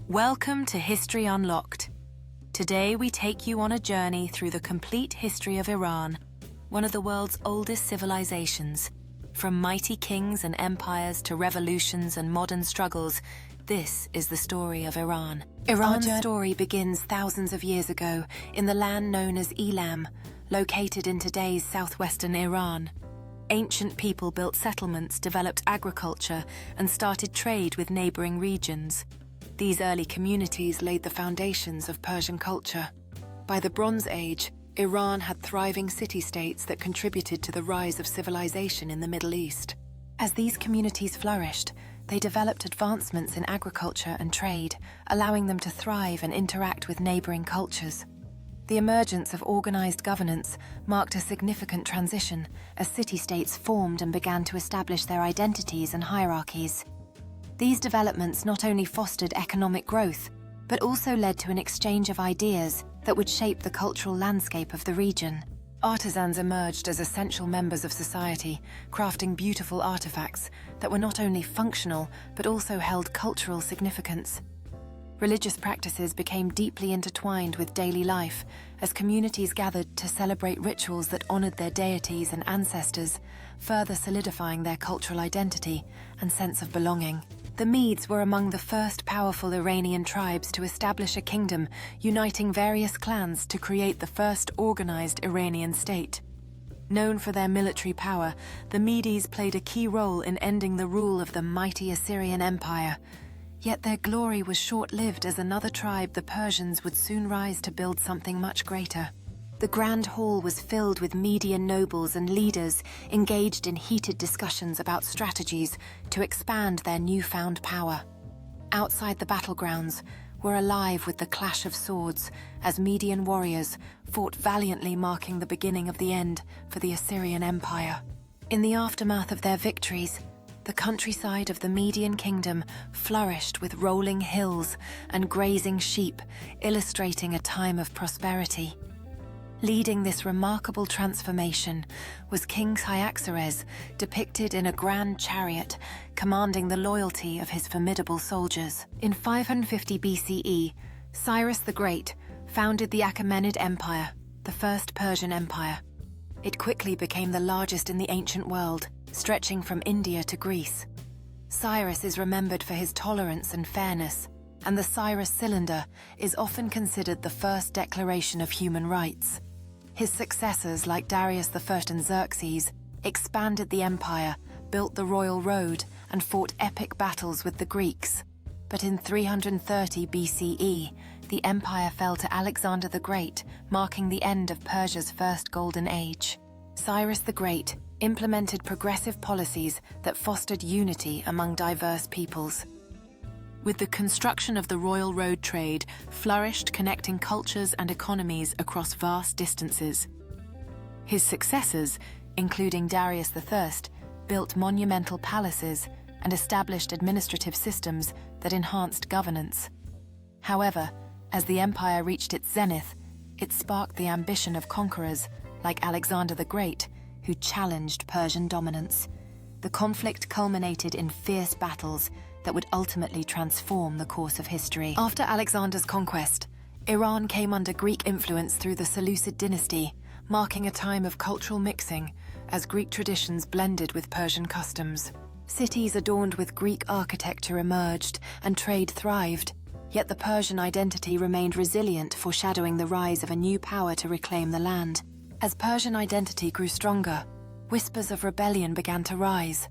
Welcome to History Unlocked. Today we take you on a journey through the complete history of Iran, one of the world's oldest civilizations. From mighty kings and empires to revolutions and modern struggles, this is the story of Iran. Iran's story begins thousands of years ago in the land known as Elam, located in today's southwestern Iran. Ancient people built settlements, developed agriculture, and started trade with neighboring regions. These early communities laid the foundations of Persian culture. By the Bronze Age, Iran had thriving city-states that contributed to the rise of civilization in the Middle East. As these communities flourished, they developed advancements in agriculture and trade, allowing them to thrive and interact with neighboring cultures. The emergence of organized governance marked a significant transition as city-states formed and began to establish their identities and hierarchies. These developments not only fostered economic growth, but also led to an exchange of ideas that would shape the cultural landscape of the region. Artisans emerged as essential members of society, crafting beautiful artifacts that were not only functional, but also held cultural significance. Religious practices became deeply intertwined with daily life as communities gathered to celebrate rituals that honored their deities and ancestors, further solidifying their cultural identity and sense of belonging. The Medes were among the first powerful Iranian tribes to establish a kingdom, uniting various clans to create the first organized Iranian state. Known for their military power, the Medes played a key role in ending the rule of the mighty Assyrian Empire. Yet their glory was short-lived as another tribe, the Persians, would soon rise to build something much greater. The Grand Hall was filled with Median nobles and leaders engaged in heated discussions about strategies to expand their newfound power. Outside the battlegrounds were alive with the clash of swords as Median warriors fought valiantly, marking the beginning of the end for the Assyrian Empire. In the aftermath of their victories, the countryside of the Median kingdom flourished with rolling hills and grazing sheep, illustrating a time of prosperity. Leading this remarkable transformation was King Cyrus, depicted in a grand chariot, commanding the loyalty of his formidable soldiers. In 550 BCE, Cyrus the Great founded the Achaemenid Empire, the first Persian empire. It quickly became the largest in the ancient world, stretching from India to Greece. Cyrus is remembered for his tolerance and fairness, and the Cyrus cylinder is often considered the first declaration of human rights. His successors, like Darius I and Xerxes, expanded the empire, built the royal road, and fought epic battles with the Greeks. But in 330 BCE, the empire fell to Alexander the Great, marking the end of Persia's first golden age. Cyrus the Great implemented progressive policies that fostered unity among diverse peoples. With the construction of the royal road, trade flourished, connecting cultures and economies across vast distances. His successors, including Darius I, built monumental palaces and established administrative systems that enhanced governance. However, as the empire reached its zenith, it sparked the ambition of conquerors like Alexander the Great, who challenged Persian dominance. The conflict culminated in fierce battles that would ultimately transform the course of history. After Alexander's conquest, Iran came under Greek influence through the Seleucid dynasty, marking a time of cultural mixing as Greek traditions blended with Persian customs. Cities adorned with Greek architecture emerged and trade thrived, yet the Persian identity remained resilient, foreshadowing the rise of a new power to reclaim the land. As Persian identity grew stronger, whispers of rebellion began to rise,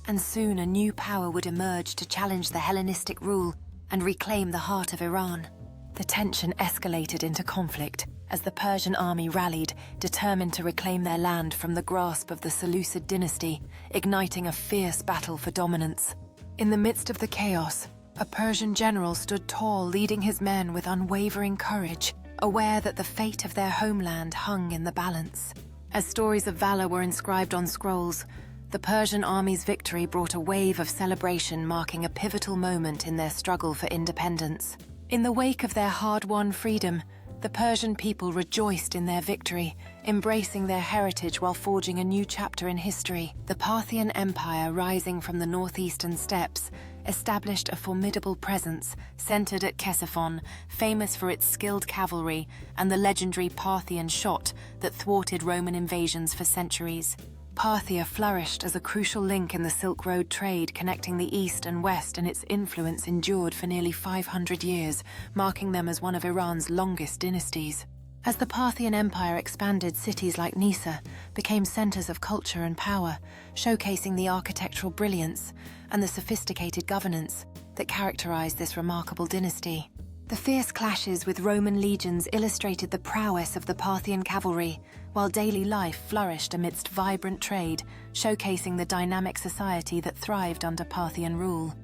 and soon a new power would emerge to challenge the Hellenistic rule and reclaim the heart of Iran. The tension escalated into conflict as the Persian army rallied, determined to reclaim their land from the grasp of the Seleucid dynasty, igniting a fierce battle for dominance. In the midst of the chaos, a Persian general stood tall, leading his men with unwavering courage, aware that the fate of their homeland hung in the balance. As stories of valor were inscribed on scrolls, the Persian army's victory brought a wave of celebration, marking a pivotal moment in their struggle for independence. In the wake of their hard-won freedom, the Persian people rejoiced in their victory, embracing their heritage while forging a new chapter in history. The Parthian Empire, rising from the northeastern steppes, established a formidable presence centered at Ctesiphon, famous for its skilled cavalry and the legendary Parthian shot that thwarted Roman invasions for centuries. Parthia flourished as a crucial link in the Silk Road trade connecting the East and West, and its influence endured for nearly 500 years, marking them as one of Iran's longest dynasties. As the Parthian Empire expanded, cities like Nisa became centers of culture and power, showcasing the architectural brilliance and the sophisticated governance that characterized this remarkable dynasty. The fierce clashes with Roman legions illustrated the prowess of the Parthian cavalry, while daily life flourished amidst vibrant trade, showcasing the dynamic society that thrived under Parthian rule.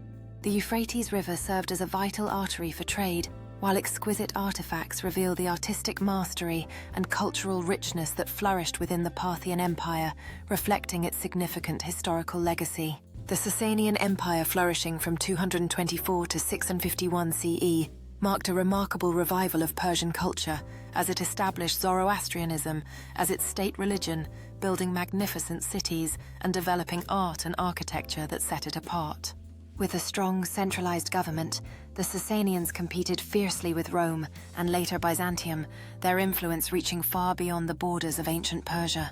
The Euphrates River served as a vital artery for trade, while exquisite artifacts reveal the artistic mastery and cultural richness that flourished within the Parthian Empire, reflecting its significant historical legacy. The Sassanian Empire, flourishing from 224 to 651 CE, marked a remarkable revival of Persian culture as it established Zoroastrianism as its state religion, building magnificent cities and developing art and architecture that set it apart. With a strong, centralized government, the Sassanians competed fiercely with Rome and later Byzantium, their influence reaching far beyond the borders of ancient Persia.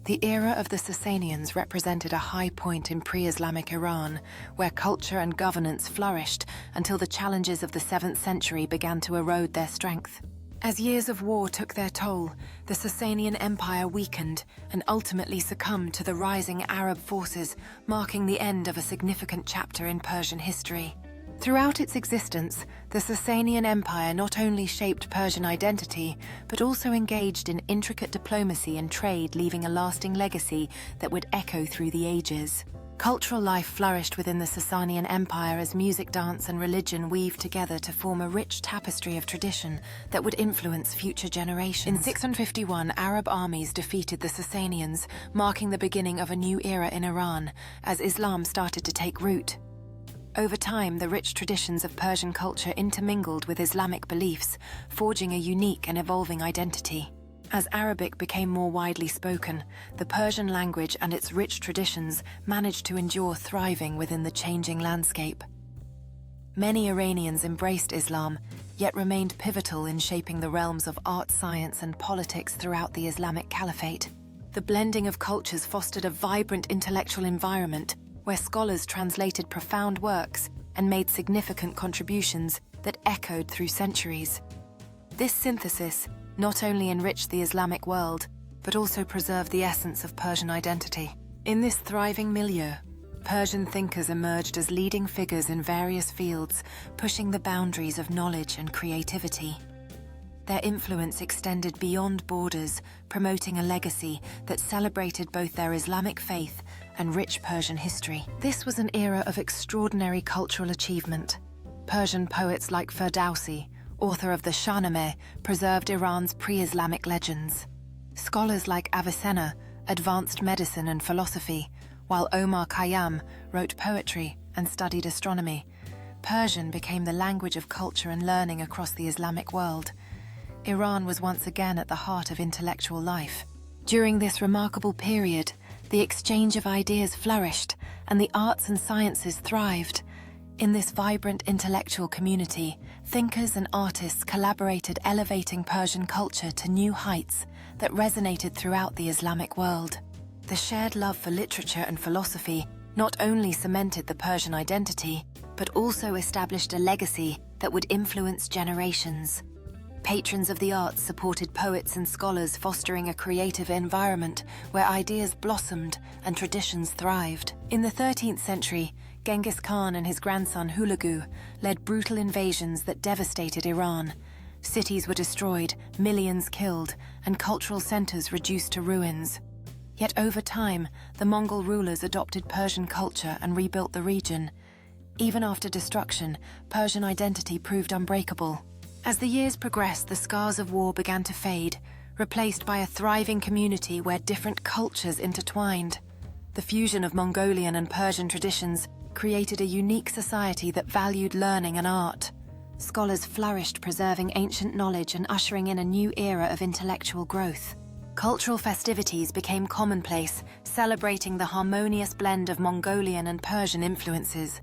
The era of the Sassanians represented a high point in pre-Islamic Iran, where culture and governance flourished until the challenges of the 7th century began to erode their strength. As years of war took their toll, the Sassanian Empire weakened and ultimately succumbed to the rising Arab forces, marking the end of a significant chapter in Persian history. Throughout its existence, the Sassanian Empire not only shaped Persian identity, but also engaged in intricate diplomacy and trade, leaving a lasting legacy that would echo through the ages. Cultural life flourished within the Sassanian Empire as music, dance, and religion weaved together to form a rich tapestry of tradition that would influence future generations. In 651, Arab armies defeated the Sassanians, marking the beginning of a new era in Iran, as Islam started to take root. Over time, the rich traditions of Persian culture intermingled with Islamic beliefs, forging a unique and evolving identity. As Arabic became more widely spoken, the Persian language and its rich traditions managed to endure, thriving within the changing landscape. Many Iranians embraced Islam, yet remained pivotal in shaping the realms of art, science, and politics throughout the Islamic Caliphate. The blending of cultures fostered a vibrant intellectual environment where scholars translated profound works and made significant contributions that echoed through centuries. This synthesis not only enriched the Islamic world, but also preserved the essence of Persian identity. In this thriving milieu, Persian thinkers emerged as leading figures in various fields, pushing the boundaries of knowledge and creativity. Their influence extended beyond borders, promoting a legacy that celebrated both their Islamic faith and rich Persian history. This was an era of extraordinary cultural achievement. Persian poets like Ferdowsi, author of the Shahnameh, preserved Iran's pre-Islamic legends. Scholars like Avicenna advanced medicine and philosophy, while Omar Khayyam wrote poetry and studied astronomy. Persian became the language of culture and learning across the Islamic world. Iran was once again at the heart of intellectual life. During this remarkable period, the exchange of ideas flourished and the arts and sciences thrived. In this vibrant intellectual community, thinkers and artists collaborated, elevating Persian culture to new heights that resonated throughout the Islamic world. The shared love for literature and philosophy not only cemented the Persian identity, but also established a legacy that would influence generations. Patrons of the arts supported poets and scholars, fostering a creative environment where ideas blossomed and traditions thrived. In the 13th century, Genghis Khan and his grandson Hulagu led brutal invasions that devastated Iran. Cities were destroyed, millions killed, and cultural centers reduced to ruins. Yet over time, the Mongol rulers adopted Persian culture and rebuilt the region. Even after destruction, Persian identity proved unbreakable. As the years progressed, the scars of war began to fade, replaced by a thriving community where different cultures intertwined. The fusion of Mongolian and Persian traditions created a unique society that valued learning and art. Scholars flourished, preserving ancient knowledge and ushering in a new era of intellectual growth. Cultural festivities became commonplace, celebrating the harmonious blend of Mongolian and Persian influences.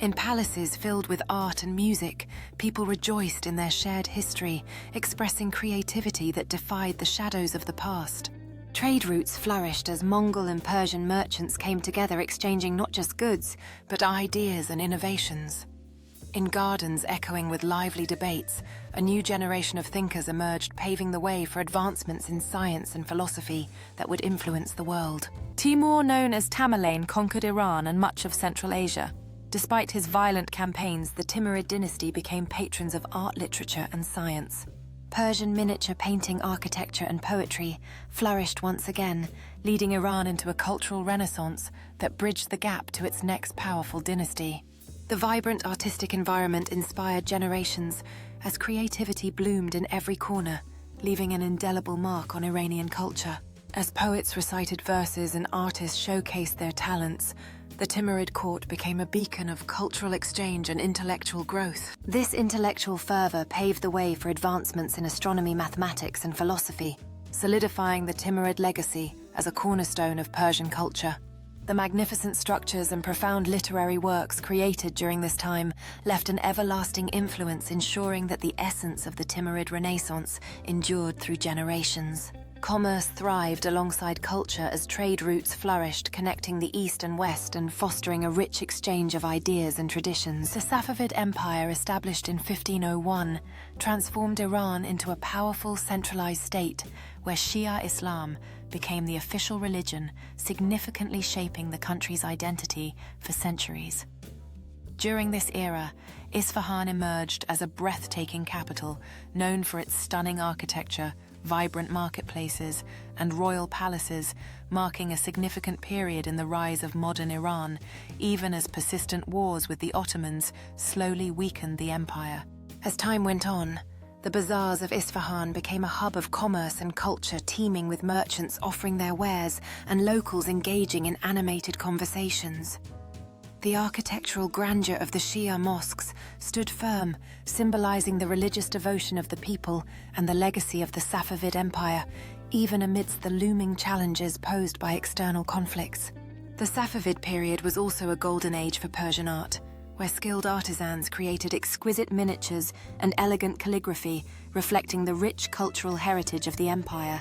In palaces filled with art and music, people rejoiced in their shared history, expressing creativity that defied the shadows of the past. Trade routes flourished as Mongol and Persian merchants came together exchanging not just goods, but ideas and innovations. In gardens echoing with lively debates, a new generation of thinkers emerged, paving the way for advancements in science and philosophy that would influence the world. Timur, known as Tamerlane, conquered Iran and much of Central Asia. Despite his violent campaigns, the Timurid dynasty became patrons of art, literature, and science. Persian miniature painting, architecture, and poetry flourished once again, leading Iran into a cultural renaissance that bridged the gap to its next powerful dynasty. The vibrant artistic environment inspired generations as creativity bloomed in every corner, leaving an indelible mark on Iranian culture. As poets recited verses and artists showcased their talents, the Timurid court became a beacon of cultural exchange and intellectual growth. This intellectual fervor paved the way for advancements in astronomy, mathematics, and philosophy, solidifying the Timurid legacy as a cornerstone of Persian culture. The magnificent structures and profound literary works created during this time left an everlasting influence, ensuring that the essence of the Timurid Renaissance endured through generations. Commerce thrived alongside culture as trade routes flourished, connecting the East and West and fostering a rich exchange of ideas and traditions. The Safavid Empire, established in 1501, transformed Iran into a powerful centralized state where Shia Islam became the official religion, significantly shaping the country's identity for centuries. During this era, Isfahan emerged as a breathtaking capital, known for its stunning architecture, vibrant marketplaces, and royal palaces, marking a significant period in the rise of modern Iran, even as persistent wars with the Ottomans slowly weakened the empire. As time went on, the bazaars of Isfahan became a hub of commerce and culture, teeming with merchants offering their wares and locals engaging in animated conversations. The architectural grandeur of the Shia mosques stood firm, symbolizing the religious devotion of the people and the legacy of the Safavid Empire, even amidst the looming challenges posed by external conflicts. The Safavid period was also a golden age for Persian art, where skilled artisans created exquisite miniatures and elegant calligraphy, reflecting the rich cultural heritage of the empire.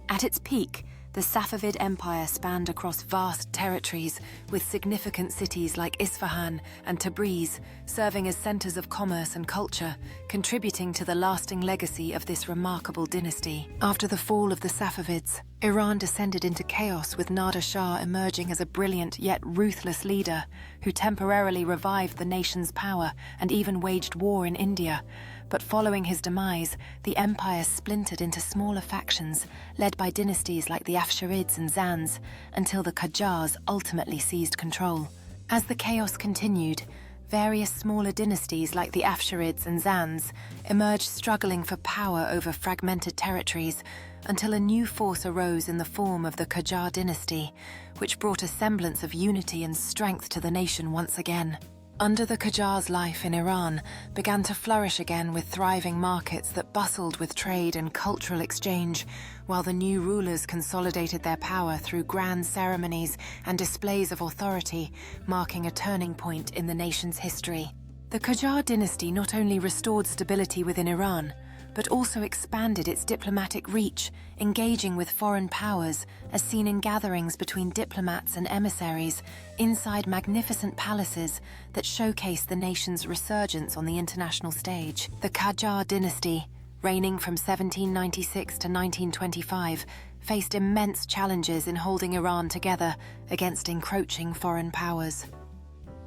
At its peak, the Safavid Empire spanned across vast territories, with significant cities like Isfahan and Tabriz serving as centers of commerce and culture, contributing to the lasting legacy of this remarkable dynasty. After the fall of the Safavids, Iran descended into chaos, with Nader Shah emerging as a brilliant yet ruthless leader who temporarily revived the nation's power and even waged war in India. But following his demise, the empire splintered into smaller factions, led by dynasties like the Afsharids and Zands, until the Qajars ultimately seized control. As the chaos continued, various smaller dynasties like the Afsharids and Zands emerged, struggling for power over fragmented territories, until a new force arose in the form of the Qajar dynasty, which brought a semblance of unity and strength to the nation once again. Under the Qajars, life in Iran began to flourish again, with thriving markets that bustled with trade and cultural exchange, while the new rulers consolidated their power through grand ceremonies and displays of authority, marking a turning point in the nation's history. The Qajar dynasty not only restored stability within Iran, but also expanded its diplomatic reach, engaging with foreign powers, as seen in gatherings between diplomats and emissaries inside magnificent palaces that showcased the nation's resurgence on the international stage. The Qajar dynasty, reigning from 1796 to 1925, faced immense challenges in holding Iran together against encroaching foreign powers.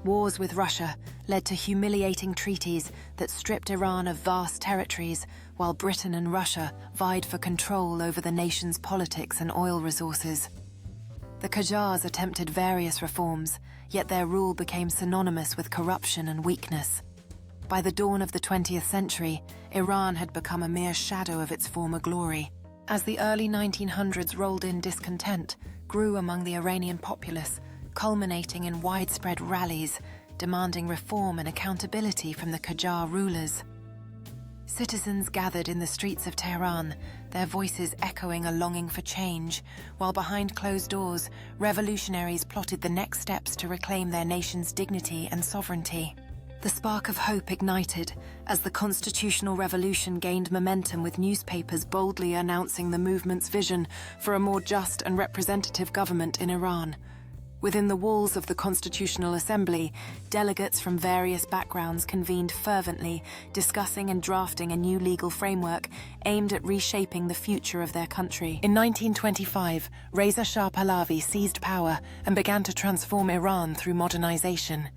Wars with Russia led to humiliating treaties that stripped Iran of vast territories, while Britain and Russia vied for control over the nation's politics and oil resources. The Qajars attempted various reforms, yet their rule became synonymous with corruption and weakness. By the dawn of the 20th century, Iran had become a mere shadow of its former glory. As the early 1900s rolled in, discontent grew among the Iranian populace, culminating in widespread rallies demanding reform and accountability from the Qajar rulers. Citizens gathered in the streets of Tehran, their voices echoing a longing for change, while behind closed doors, revolutionaries plotted the next steps to reclaim their nation's dignity and sovereignty. The spark of hope ignited as the constitutional revolution gained momentum, with newspapers boldly announcing the movement's vision for a more just and representative government in Iran. Within the walls of the Constitutional Assembly, delegates from various backgrounds convened fervently, discussing and drafting a new legal framework aimed at reshaping the future of their country. In 1925, Reza Shah Pahlavi seized power and began to transform Iran through modernization.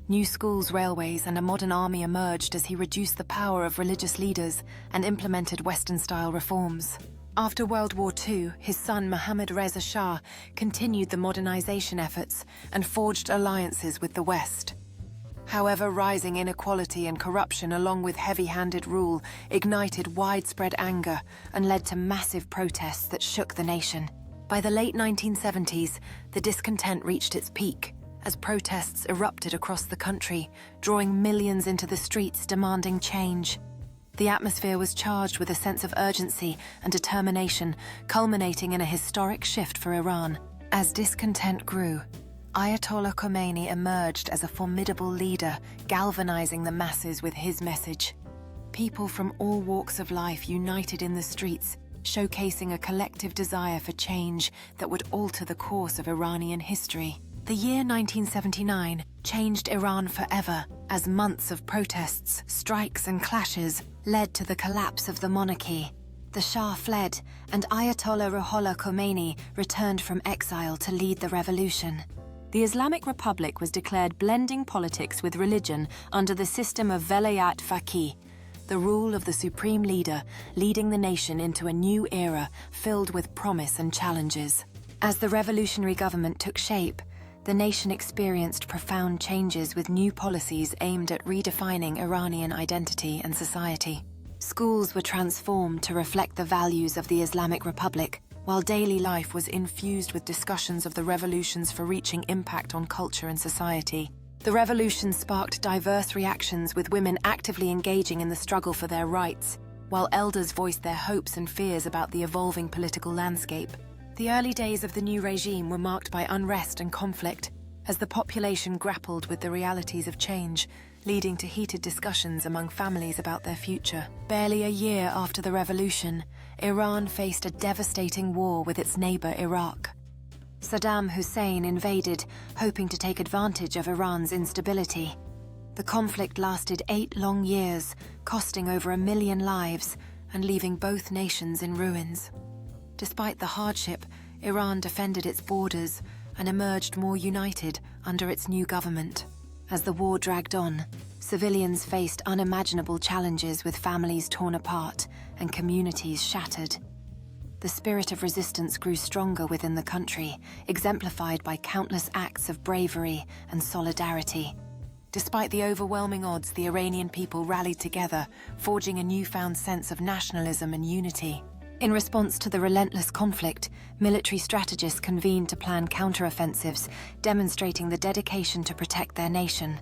New schools, railways, and a modern army emerged as he reduced the power of religious leaders and implemented Western-style reforms. After World War II, his son Mohammad Reza Shah continued the modernization efforts and forged alliances with the West. However, rising inequality and corruption, along with heavy-handed rule, ignited widespread anger and led to massive protests that shook the nation. By the late 1970s, the discontent reached its peak as protests erupted across the country, drawing millions into the streets demanding change. The atmosphere was charged with a sense of urgency and determination, culminating in a historic shift for Iran. As discontent grew, Ayatollah Khomeini emerged as a formidable leader, galvanizing the masses with his message. People from all walks of life united in the streets, showcasing a collective desire for change that would alter the course of Iranian history. The year 1979 changed Iran forever, as months of protests, strikes, and clashes led to the collapse of the monarchy. The Shah fled, and Ayatollah Ruhollah Khomeini returned from exile to lead the revolution. The Islamic Republic was declared blending politics with religion under the system of Velayat Faqih, the rule of the supreme leader, leading the nation into a new era filled with promise and challenges. As the revolutionary government took shape, the nation experienced profound changes, with new policies aimed at redefining Iranian identity and society. Schools were transformed to reflect the values of the Islamic Republic, while daily life was infused with discussions of the revolution's far-reaching impact on culture and society. The revolution sparked diverse reactions, with women actively engaging in the struggle for their rights, while elders voiced their hopes and fears about the evolving political landscape. The early days of the new regime were marked by unrest and conflict, as the population grappled with the realities of change, leading to heated discussions among families about their future. Barely a year after the revolution, Iran faced a devastating war with its neighbor Iraq. Saddam Hussein invaded, hoping to take advantage of Iran's instability. The conflict lasted 8 long years, costing over 1 million lives and leaving both nations in ruins. Despite the hardship, Iran defended its borders and emerged more united under its new government. As the war dragged on, civilians faced unimaginable challenges, with families torn apart and communities shattered. The spirit of resistance grew stronger within the country, exemplified by countless acts of bravery and solidarity. Despite the overwhelming odds, the Iranian people rallied together, forging a newfound sense of nationalism and unity. In response to the relentless conflict, military strategists convened to plan counteroffensives, demonstrating the dedication to protect their nation.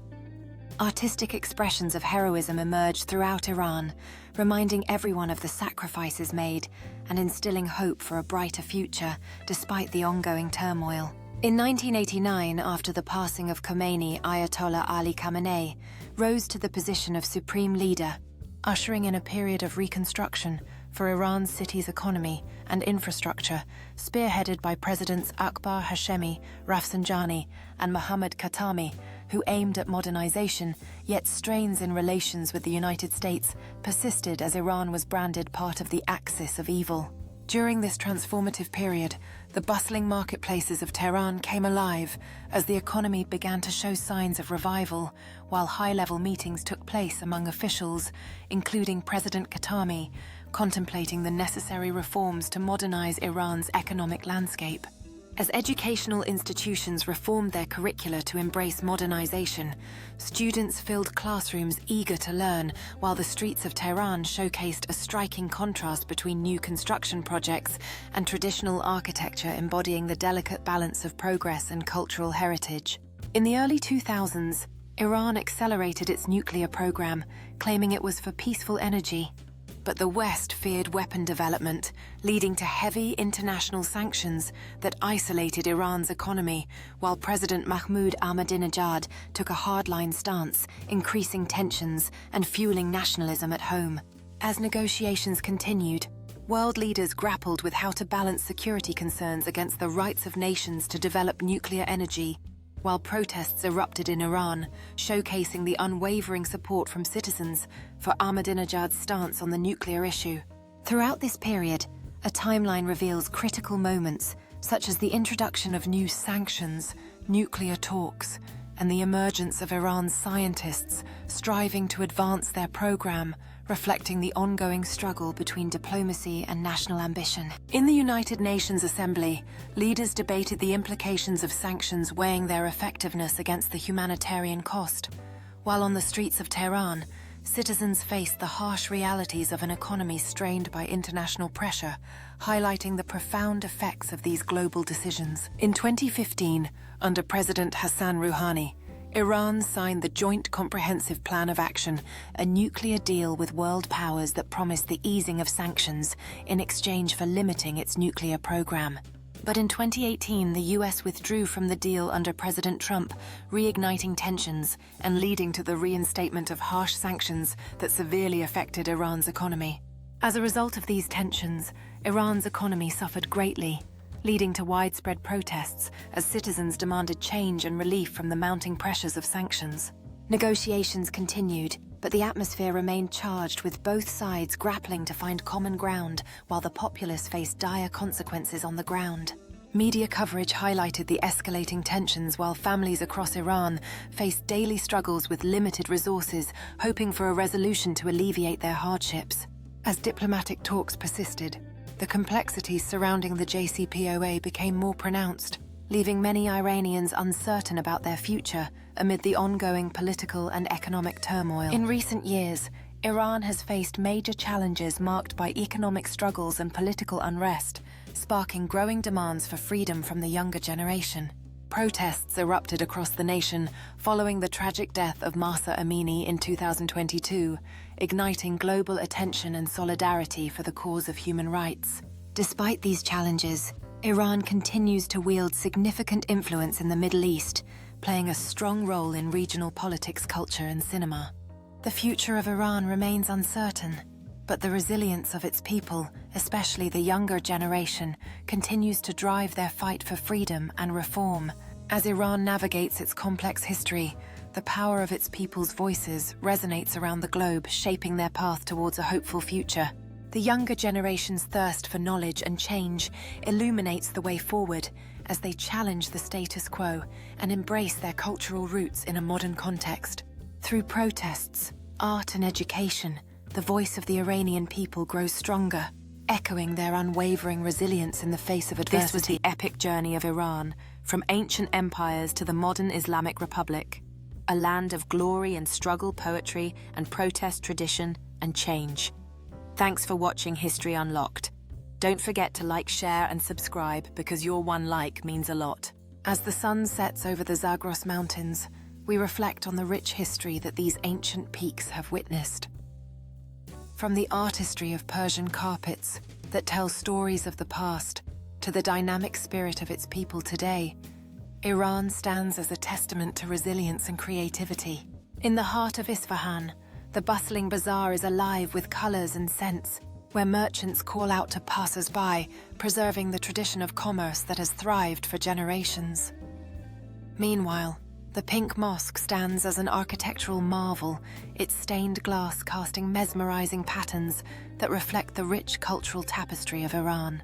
Artistic expressions of heroism emerged throughout Iran, reminding everyone of the sacrifices made and instilling hope for a brighter future despite the ongoing turmoil. In 1989, after the passing of Khomeini, Ayatollah Ali Khamenei rose to the position of supreme leader, ushering in a period of reconstruction for Iran's city's economy and infrastructure, spearheaded by Presidents Akbar Hashemi, Rafsanjani, and Mohammad Khatami, who aimed at modernization, yet strains in relations with the United States persisted as Iran was branded part of the axis of evil. During this transformative period, the bustling marketplaces of Tehran came alive as the economy began to show signs of revival, while high-level meetings took place among officials, including President Khatami, contemplating the necessary reforms to modernize Iran's economic landscape. As educational institutions reformed their curricula to embrace modernization, students filled classrooms eager to learn, while the streets of Tehran showcased a striking contrast between new construction projects and traditional architecture, embodying the delicate balance of progress and cultural heritage. In the early 2000s, Iran accelerated its nuclear program, claiming it was for peaceful energy. But the West feared weapon development, leading to heavy international sanctions that isolated Iran's economy, while President Mahmoud Ahmadinejad took a hardline stance, increasing tensions and fueling nationalism at home. As negotiations continued, world leaders grappled with how to balance security concerns against the rights of nations to develop nuclear energy, while protests erupted in Iran, showcasing the unwavering support from citizens for Ahmadinejad's stance on the nuclear issue. Throughout this period, a timeline reveals critical moments such as the introduction of new sanctions, nuclear talks, and the emergence of Iran's scientists striving to advance their program, reflecting the ongoing struggle between diplomacy and national ambition. In the United Nations Assembly, leaders debated the implications of sanctions, weighing their effectiveness against the humanitarian cost. While on the streets of Tehran, citizens faced the harsh realities of an economy strained by international pressure, highlighting the profound effects of these global decisions. In 2015, under President Hassan Rouhani, Iran signed the Joint Comprehensive Plan of Action, a nuclear deal with world powers that promised the easing of sanctions in exchange for limiting its nuclear program. But in 2018, the US withdrew from the deal under President Trump, reigniting tensions and leading to the reinstatement of harsh sanctions that severely affected Iran's economy. As a result of these tensions, Iran's economy suffered greatly, leading to widespread protests as citizens demanded change and relief from the mounting pressures of sanctions. Negotiations continued, but the atmosphere remained charged, with both sides grappling to find common ground while the populace faced dire consequences on the ground. Media coverage highlighted the escalating tensions, while families across Iran faced daily struggles with limited resources, hoping for a resolution to alleviate their hardships. As diplomatic talks persisted, the complexities surrounding the JCPOA became more pronounced, leaving many Iranians uncertain about their future amid the ongoing political and economic turmoil. In recent years, Iran has faced major challenges marked by economic struggles and political unrest, sparking growing demands for freedom from the younger generation. Protests erupted across the nation following the tragic death of Mahsa Amini in 2022, igniting global attention and solidarity for the cause of human rights. Despite these challenges, Iran continues to wield significant influence in the Middle East, playing a strong role in regional politics, culture, and cinema. The future of Iran remains uncertain, but the resilience of its people, especially the younger generation, continues to drive their fight for freedom and reform. As Iran navigates its complex history, the power of its people's voices resonates around the globe, shaping their path towards a hopeful future. The younger generation's thirst for knowledge and change illuminates the way forward as they challenge the status quo and embrace their cultural roots in a modern context. Through protests, art, and education, the voice of the Iranian people grows stronger, echoing their unwavering resilience in the face of adversity. This was the epic journey of Iran, from ancient empires to the modern Islamic Republic, a land of glory and struggle, poetry and protest, tradition and change. Thanks for watching History Unlocked. Don't forget to like, share and subscribe, because your one like means a lot. As the sun sets over the Zagros Mountains, we reflect on the rich history that these ancient peaks have witnessed. From the artistry of Persian carpets that tell stories of the past to the dynamic spirit of its people today, Iran stands as a testament to resilience and creativity. In the heart of Isfahan, the bustling bazaar is alive with colors and scents, where merchants call out to passers-by, preserving the tradition of commerce that has thrived for generations. Meanwhile, the Pink Mosque stands as an architectural marvel, its stained glass casting mesmerizing patterns that reflect the rich cultural tapestry of Iran.